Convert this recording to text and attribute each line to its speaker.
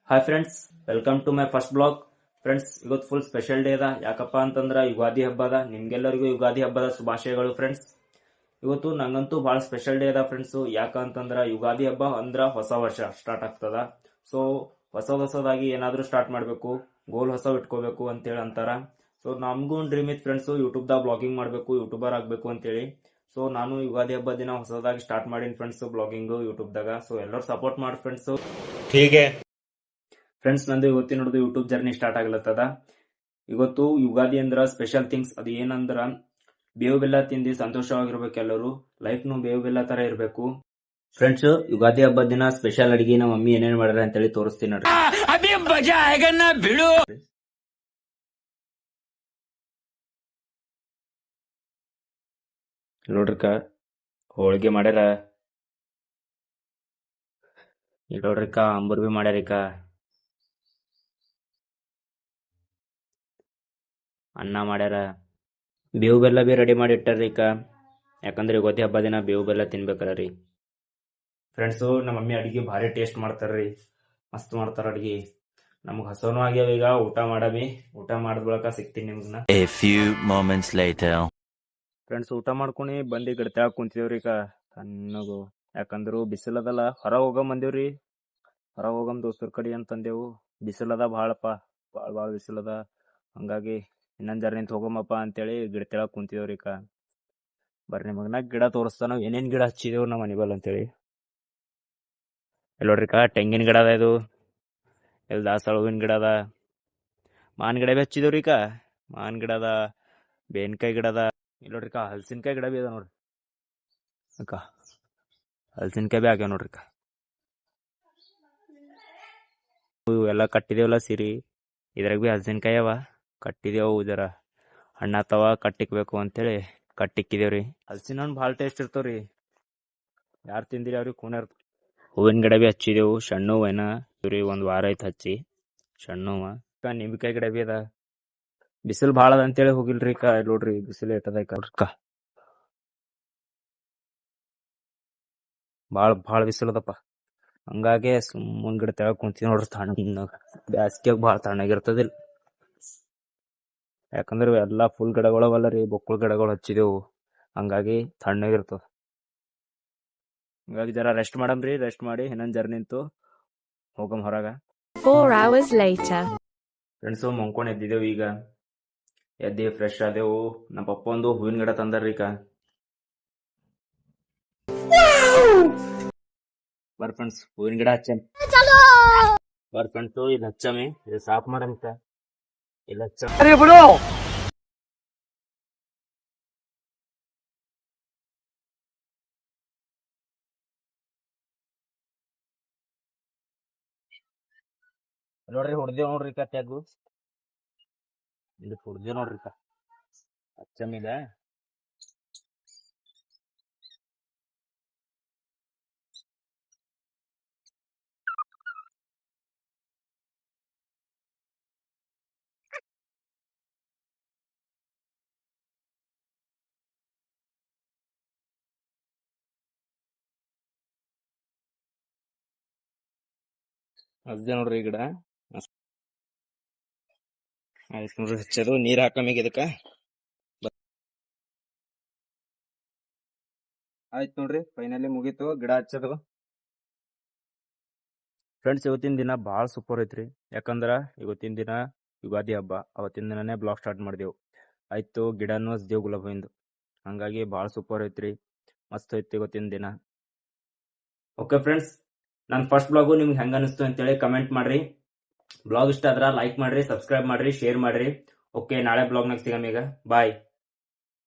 Speaker 1: Hi friends, welcome to my first blog. Friends, ಇವತ್ತು full special day ಅದ. ಯಾಕಪ್ಪ ಅಂತಂದ್ರ ಯುಗಾದಿ ಹಬ್ಬ ಅದ. ನಿಮ್ಗೆಲ್ಲರಿಗೂ ಯುಗಾದಿ ಹಬ್ಬದ ಶುಭಾಶಯಗಳು ಫ್ರೆಂಡ್ಸ್. ಇವತ್ತು ನಂಗಂತೂ ಬಹಳ ಸ್ಪೆಷಲ್ ಡೇ ಅದ ಫ್ರೆಂಡ್ಸ್. ಯಾಕಂತಂದ್ರ ಯುಗಾದಿ ಹಬ್ಬ ಅಂದ್ರ ಹೊಸ ವರ್ಷ ಸ್ಟಾರ್ಟ್ ಆಗ್ತದ. ಸೊ ಹೊಸದಾಗಿ ಏನಾದ್ರೂ ಸ್ಟಾರ್ಟ್ ಮಾಡ್ಬೇಕು, ಗೋಲ್ ಹೊಸ ಇಟ್ಕೋಬೇಕು ಅಂತೇಳಿ ಅಂತಾರ. ಸೊ ನಮಗೂ ಒಂದು ಡ್ರೀಮ್ ಇತ್ತು ಫ್ರೆಂಡ್ಸ್, ಯೂಟ್ಯೂಬ್ದಾಗ ಬ್ಲಾಗಿಂಗ್ ಮಾಡ್ಬೇಕು, ಯೂಟ್ಯೂಬರ್ ಆಗ್ಬೇಕು ಅಂತೇಳಿ. ಸೊ ನಾನು ಯುಗಾದಿ ಹಬ್ಬ ದಿನ ಹೊಸದಾಗಿ ಸ್ಟಾರ್ಟ್ ಮಾಡೀನಿ ಫ್ರೆಂಡ್ಸ್ ಬ್ಲಾಗಿಂಗ್ ಯೂಟ್ಯೂಬ್ದಾಗ. ಸೊ ಎಲ್ಲರೂ ಸಪೋರ್ಟ್ ಮಾಡಿ ಫ್ರೆಂಡ್ಸ್. ಫ್ರೆಂಡ್ಸ್, ನಂದು ಇವತ್ತಿನ ನೋಡೋದು ಯೂಟ್ಯೂಬ್ ಜರ್ನಿ ಸ್ಟಾರ್ಟ್ ಆಗ್ಲತ್ತದ. ಇವತ್ತು ಯುಗಾದಿ ಅಂದ್ರ ಸ್ಪೆಷಲ್ ಥಿಂಗ್ಸ್ ಅದು ಏನಂದ್ರ ಬೇವು ಬೆಲ್ಲ ತಿಂದು ಸಂತೋಷವಾಗಿರ್ಬೇಕು. ಎಲ್ಲರೂ ಲೈಫ್ನು ಬೇವು ಬೆಲ್ಲ ತರ ಇರ್ಬೇಕು. ಫ್ರೆಂಡ್ಸ್, ಯುಗಾದಿ ಹಬ್ಬದ ದಿನ ಸ್ಪೆಷಲ್ ಅಡಿಗೆ ನಮ್ಮ ಮಮ್ಮಿ ಏನೇನ್ ಮಾಡ್ಯಾರ ಅಂತೇಳಿ ತೋರಿಸ್ತೀನಿ ನೋಡ್ರಿ. ನೋಡ್ರಿಕ ಹೋಳಿಗೆ ಮಾಡ್ಯಾರ, ಈಗ ನೋಡ್ರಿಕ ಅಂಬರ್ ಬಿ ಮಾಡ್ಯಾರಿಕ, ಅನ್ನ ಮಾಡ್ಯಾರ, ಬೇವು ಬೆಲ್ಲ ಬಿ ರೆಡಿ ಮಾಡಿ ಇಟ್ಟಾರ್ರಿ ಈಗ. ಯಾಕಂದ್ರೆ ಯುಗಾದಿ ಹಬ್ಬ ದಿನ ಬೇವು ಬೆಲ್ಲ ತಿನ್ಬೇಕಲ್ಲ ರೀ. ಫ್ರೆಂಡ್ಸು, ನಮ್ಮ ಮಮ್ಮಿ ಅಡಿಗೆ ಭಾರಿ ಟೇಸ್ಟ್ ಮಾಡ್ತಾರ್ರಿ, ಮಸ್ತ್ ಮಾಡ್ತಾರ ಅಡಿಗೆ. ನಮ್ಗೆ ಹಸನು ಆಗ್ಯಾವ. ಈಗ ಊಟ ಮಾಡಮಿ, ಊಟ ಮಾಡಿದ ಬಳಿಕ ಸಿಗ್ತೀನಿ ನಿಮ್ಗನ.
Speaker 2: A few moments later.
Speaker 1: Friends, ಊಟ ಮಾಡ್ಕೊಂಡು ಬಂದು ಈ ಕಡೆ ತೆಳಗ್ ಕುಂತಿದೇವ್ರಿ ಈಗ ತಣ್ಣಗು. ಯಾಕಂದ್ರು ಬಿಸಿಲದಲ್ಲ, ಹೊರ ಹೋಗಮ್ ಬಂದೇವ್ರಿ. ಹೊರ ಹೋಗಮ್ ದೋಸ್ತರ ಕಡೆ ಅಂತಂದೇವು. ಬಿಸಿಲದ ಭಾಳಪ್ಪ, ಭಾಳ ಬಿಸಿಲದ. ಹಂಗಾಗಿ ಇನ್ನೊಂದ್ ಜರ ನಿಂತ ಹೋಗಮಪ್ಪ ಅಂತೇಳಿ ಗಿಡ ತೆಳಗ್ ಕುಂತಿದೇವ್ರಿ ಈಗ. ಬರ್ರಿ ನಿಮಗ್ನ ಗಿಡ ತೋರಿಸ್ತಾನ, ಏನೇನ್ ಗಿಡ ಹಚ್ಚಿದೇವ್ ನಮ್ಮ ಮನಿ ಬಲ್ ಅಂತೇಳಿ. ಇಲ್ಲಿ ನೋಡ್ರಿಕ ತೆಂಗಿನ ಗಿಡ ಅದ, ಇದು ಇಲ್ಲಿ ದಾಸವಾಳ ಹೂವಿನ ಗಿಡ ಅದ, ಮಾವಿನ ಗಿಡ ಬಿ ಹಚ್ಚಿದೇವ್ರಿ ಈಗ. ಮಾವಿನ ಗಿಡ ಅದ, ಬೇವಿನಕಾಯಿ ಗಿಡ ಅದ. ಇಲ್ಲಿ ನೋಡ್ರಿಕ ಹಲಸಿನಕಾಯಿ ಗಿಡ ಬಿ ಅದ ನೋಡ್ರಿ ಅಕ್ಕ. ಹಲಸಿನಕಾಯಿ ಬಿ ಆಗ್ಯಾವ ನೋಡ್ರಿಕ. ಇವೆಲ್ಲ ಕಟ್ಟಿದೇವಲ್ಲ ಸಿರಿ, ಇದ್ರಾಗ ಬಿ ಹಲಸಿನಕಾಯಿ ಅವ. ಕಟ್ಟಿದೇವು, ಜರ ಹಣ್ಣಾತವ, ಕಟ್ಟಿಕ್ಬೇಕು ಅಂತೇಳಿ ಕಟ್ಟಿಕ್ಕಿದೇವ್ರಿ. ಹಲಸಿನ ಹಣ್ಣು ಭಾಳ ಟೇಸ್ಟ್ ಇರ್ತಾವ್ರಿ. ಯಾರು ತಿಂದಿರಿ ಅವ್ರಿಗೆ ಕೂನ ಇರ್ತ. ಹೂವಿನ ಗಿಡ ಬಿ ಹಚ್ಚಿದೆವು, ಸಣ್ಣ ಹೂವಿನ ಇವ್ರಿ. ಒಂದ್ ವಾರ ಆಯ್ತು ಹಚ್ಚಿ ಸಣ್ಣ ಹೂವ. ನಿಂಬಿಕಾಯಿ ಗಿಡ ಬಿ ಅದ. ಬಿಸಿಲು ಭಾಳ ಅದ ಅಂತೇಳಿ ಹೋಗಿಲ್ರಿ ಅಕ್ಕ. ನೋಡ್ರಿ ಬಿಸಿಲು ಎಟ್ಟದ ಅಕ್ಕ, ಭಾಳ ಬಿಸಿಲದಪ್ಪ. ಹಂಗಾಗಿ ಸುಮ್ಮನ್ ಗಿಡ ತೆಳಗ್ ಕುಂತೀವಿ ನೋಡ್ರಿ ತಣ್ಣಗ. ಬ್ಯಾಸ್ಗ್ಯಾಗ ಭಾಳ ತಣ್ಣಗಿರ್ತದಿಲ್ಲ. ಯಾಕಂದ್ರೆ ಎಲ್ಲಾ ಫುಲ್ ಗಿಡಗಳವಲ್ಲ ರೀ, ಬೊಕ್ಕುಳ ಗಿಡಗಳು ಹಚ್ಚಿದೆವು. ಹಂಗಾಗಿ ತಣ್ಣಗಿರ್ತದ. ಹಂಗಾಗಿ ಜರ ರೆಸ್ಟ್ ಮಾಡಮ್ರಿ. ರೆಸ್ಟ್ ಮಾಡಿ ಇನ್ನೊಂದ್ ಜರ ನಿಂತು ಹೋಗಮ್ ಹೊರಗ.
Speaker 3: 4 hours later.
Speaker 1: ಫ್ರೆಂಡ್ಸು, ಮಂಕೊಂಡ್ ಎದ್ದಿದ್ದೇವು ಈಗ. ಎದ್ದಿ ಫ್ರೆಶ್ ಆದೆವು. ನಮ್ಮ ಪಪ್ಪ ಒಂದು ಹೂವಿನ ಗಿಡ ತಂದಾರ್ರಿ ಈಗ. ಬರ್ ಫ್ರೆಂಡ್ಸ್, ಹೂವಿನ ಗಿಡ ಹಚ್ಚಮ್. ಬರ್ ಫ್ರೆಂಡ್ಸು, ಇಲ್ಲಿ ಹಚ್ಚಮಿ, ಇದು ಸಾಫ್ ಮಾಡಂತ ಇಲ್ಲಿ ಹಚ್ಚ. ನೋಡ್ರಿ ಹೊಡ್ದೇವ್ ನೋಡ್ರಿ ಕಟ್ಯಾಗು. ಇಲ್ಲಿ ಹೊಡ್ದೇವ್ ನೋಡ್ರಿ ಹಚ್ಚಮಿದ. ಹಚ್ದೆ ನೋಡ್ರಿ ಈ ಗಿಡ. ಆಯ್ತು ನೋಡ್ರಿ ಹಚ್ಚದು. ನೀರ್ ಹಾಕಮಿಗ ಇದಕ್ಕ. ಆಯ್ತು ನೋಡ್ರಿ, ಫೈನಲಿ ಮುಗೀತು ಗಿಡ ಹಚ್ಚದು. ಫ್ರೆಂಡ್ಸ್, ಇವತ್ತಿನ ದಿನ ಭಾಳ ಸೂಪರ್ ಐತ್ರಿ. ಯಾಕಂದ್ರ ಇವತ್ತಿನ ದಿನ ಯುಗಾದಿ ಹಬ್ಬ. ಅವತ್ತಿನ ದಿನನೇ ಬ್ಲಾಗ್ ಸ್ಟಾರ್ಟ್ ಮಾಡಿದೆವು. ಆಯ್ತು, ಗಿಡನೂ ಹಚ್ದೇವು ಗುಲಾಬ್ ಹೂವಿಂದು. ಹಂಗಾಗಿ ಭಾಳ ಸೂಪರ್ ಐತ್ರಿ, ಮಸ್ತ್ ಐತಿ ಇವತ್ತಿನ ದಿನ. ಓಕೆ ಫ್ರೆಂಡ್ಸ್, ನನ್ನ ಫಸ್ಟ್ ಬ್ಲಾಗು ನಿಮ್ಗೆ ಹೆಂಗ ಅನಿಸ್ತು ಅಂತೇಳಿ ಕಮೆಂಟ್ ಮಾಡ್ರಿ. ಬ್ಲಾಗ್ ಇಷ್ಟ ಆದ್ರ ಲೈಕ್ ಮಾಡ್ರಿ, ಸಬ್ಸ್ಕ್ರೈಬ್ ಮಾಡ್ರಿ, ಶೇರ್ ಮಾಡ್ರಿ. ಓಕೆ, ನಾಳೆ ಬ್ಲಾಗ್ನಾಗ ಸಿಗಮ್ ಈಗ. ಬಾಯ್.